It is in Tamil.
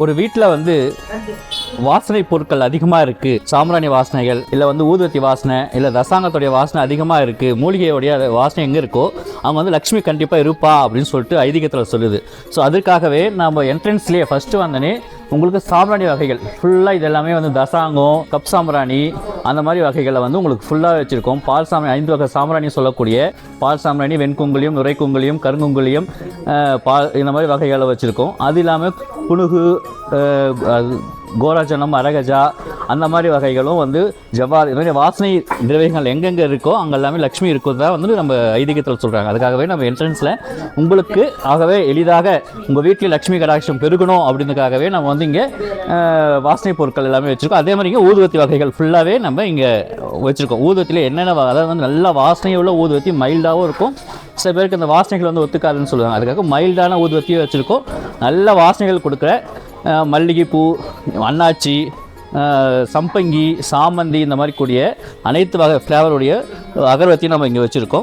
ஒரு வீட்டில் வந்து வாசனை பொருட்கள் அதிகமாக இருக்குது, சாம்பிராணி வாசனைகள் இல்லை வந்து ஊதுவத்தி வாசனை இல்லை தசாங்கத்துடைய வாசனை அதிகமாக இருக்குது, மூலிகையோடைய வாசனை எங்கே இருக்கோ அவங்க வந்து லக்ஷ்மி கண்டிப்பாக இருப்பா அப்படின்னு சொல்லிட்டு ஐதீகத்தில் சொல்லுது. ஸோ அதுக்காகவே நம்ம என்ட்ரன்ஸ்லேயே ஃபஸ்ட்டு வந்தோடனே உங்களுக்கு சாம்பிராணி வகைகள் ஃபுல்லாக இது எல்லாமே வந்து தசாங்கம், கப் சாம்பிராணி அந்த மாதிரி வகைகளை வந்து உங்களுக்கு ஃபுல்லாக வச்சுருக்கோம். பால் சாம்பிராணி 5 வகை சாம்பிராணி சொல்லக்கூடிய பால் சாம்பிராணி, வெண்குங்குலியம், நுரைக்குங்குலியம், கருங்குங்குலியம், பால் இந்த மாதிரி வகைகளை வச்சுருக்கோம். அது இல்லாமல் புனுகு, கோராஜனம், அரகஜா அந்த மாதிரி வகைகளும் வந்து ஜவ்வாது இந்த மாதிரி வாசனை திரவியங்கள் எங்கெங்கே இருக்கோ அங்கே எல்லாமே லக்ஷ்மி இருக்கும் தான் வந்து நம்ம ஐதீகத்தில் சொல்கிறாங்க. அதுக்காகவே நம்ம என்ட்ரன்ஸில் உங்களுக்கு ஆகவே எளிதாக உங்கள் வீட்டில் லக்ஷ்மி கடாட்சம் பெருகணும் அப்படின்றதுக்காகவே நம்ம வந்து இங்கே வாசனை பொருட்கள் எல்லாமே வச்சுருக்கோம். அதே மாதிரி இங்கே ஊதுவத்தி வகைகள் ஃபுல்லாகவே நம்ம இங்கே வச்சுருக்கோம். ஊதுவத்தியில் என்னென்ன அதாவது வந்து நல்ல வாசனையுள்ள ஊதுவத்தி, மைல்டாகவும் இருக்கும். சில பேருக்கு இந்த வாசனைகள் வந்து ஒத்துக்காதுன்னு சொல்லுவாங்க. அதுக்காக மைல்டான ஊதுவத்தியும் வச்சுருக்கோம். நல்ல வாசனைகள் கொடுக்குற மல்லிகைப்பூ, அன்னாச்சி, சம்பங்கி, சாமந்தி இந்த மாதிரி கூடிய அனைத்து வகை ஃப்ளேவருடைய அகர்வத்தியும் நம்ம இங்கே வச்சுருக்கோம்.